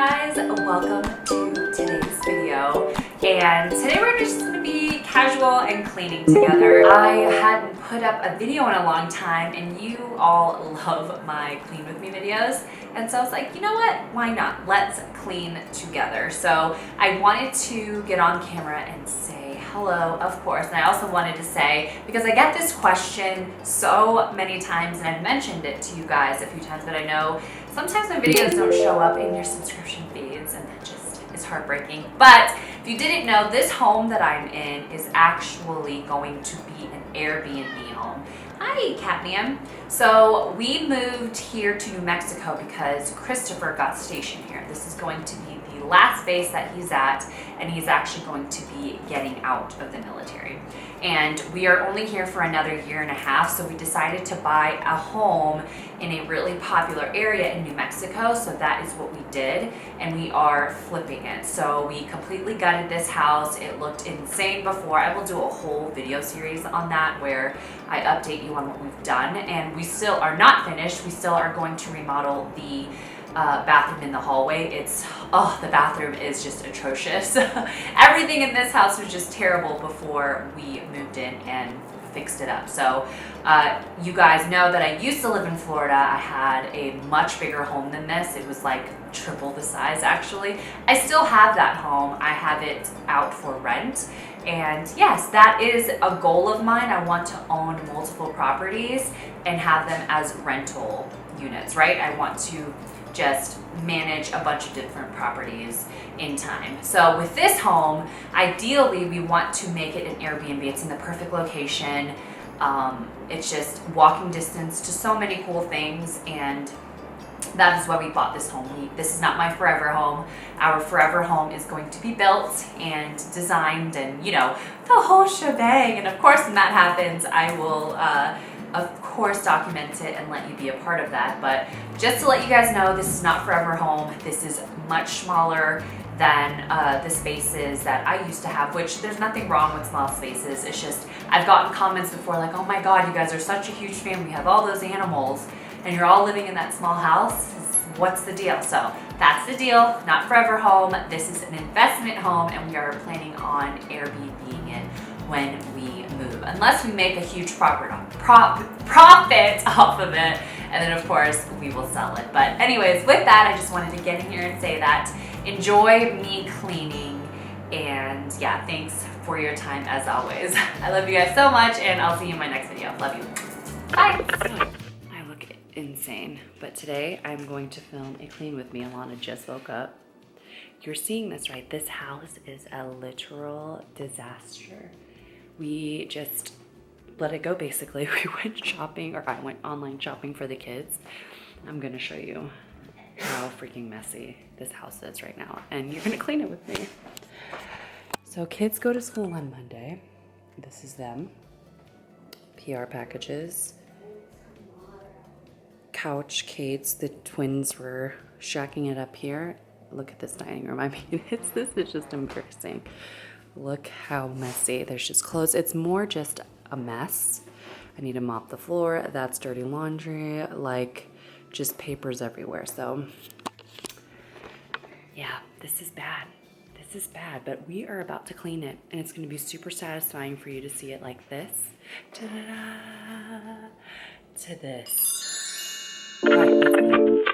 guys, welcome to today's video. And today we're just going to be casual and cleaning together. I hadn't put up a video in a long time and you all love my clean with me videos. And so I was like, you know what, why not? Let's clean together. So I wanted to get on camera and say hello, of course. And I also wanted to say, because I get this question so many times and I've mentioned it to you guys a few times, but I know sometimes my videos don't show up in your subscription feeds and that just is heartbreaking. But if you didn't know, this home that I'm in is actually going to be an Airbnb home. Hi, Cadmium. So we moved here to New Mexico because Christopher got stationed here. This is going to be the last base that he's at, and he's actually going to be getting out of the military. And we are only here for another year and a half, so we decided to buy a home in a really popular area in New Mexico, so that is what we did, and we are flipping it. So we completely gutted this house. It looked insane before. I will do a whole video series on that where I update you on what we've done, and we still are not finished. We still are going to remodel the bathroom in the hallway. The bathroom is just atrocious. Everything in this house was just terrible before we moved in and fixed it up. So you guys know that I used to live in Florida. I had a much bigger home than this. It was like triple the size actually. I still have that home. I have it out for rent. And yes, that is a goal of mine. I want to own multiple properties and have them as rental units, right? I want to just manage a bunch of different properties in time. So with this home, ideally we want to make it an Airbnb. It's in the perfect location. It's just walking distance to so many cool things, and that is why we bought this home. This is not my forever home. Our forever home is going to be built and designed and, you know, the whole shebang. And of course, when that happens, I will of course document it and let you be a part of that. But just to let you guys know, this is not forever home. This is much smaller than the spaces that I used to have, which there's nothing wrong with small spaces. It's just, I've gotten comments before like, oh my God, you guys are such a huge family. You have all those animals and you're all living in that small house. What's the deal? So that's the deal, not forever home. This is an investment home and we are planning on Airbnb-ing it when we move, unless we make a huge profit off of it, and then of course we will sell it. But anyways, with that, I just wanted to get in here and say that enjoy me cleaning, and yeah, thanks for your time as always. I love you guys so much, and I'll see you in my next video. Love you. Bye. I look insane, but today I'm going to film a clean with me. Alana just woke up. You're seeing this, right? This house is a literal disaster. We just let it go, basically. We went shopping, or I went online shopping for the kids. I'm gonna show you how freaking messy this house is right now, and you're gonna clean it with me. So kids go to school on Monday. This is them. PR packages. Couch, Kate's, the twins were shacking it up here. Look at this dining room. I mean, this is just embarrassing. Look how messy. There's just clothes. It's more just a mess. I need to mop the floor. That's dirty laundry, like just papers everywhere. So yeah, this is bad. This is bad, but we are about to clean it, and it's going to be super satisfying for you to see it like this. Ta-da-da, to this. All right, let's clean it.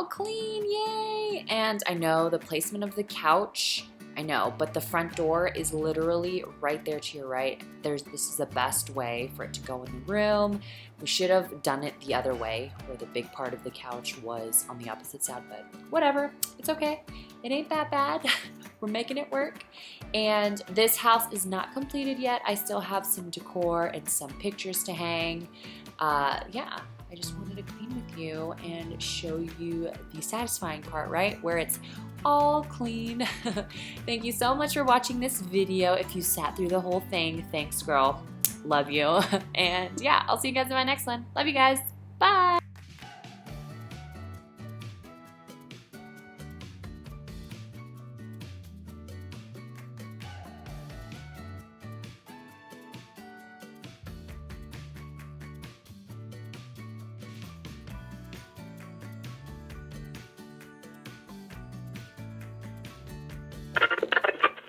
all clean, yay! And I know the placement of the couch, I know, but the front door is literally right there to your right. This is the best way for it to go in the room. We should have done it the other way, where the big part of the couch was on the opposite side, but whatever, it's okay. It ain't that bad. We're making it work. And this house is not completed yet. I still have some decor and some pictures to hang. Yeah, I just wanted to clean with you and show you the satisfying part, right? Where it's all clean. Thank you so much for watching this video. If you sat through the whole thing, thanks girl. Love you. And yeah, I'll see you guys in my next one. Love you guys. Bye.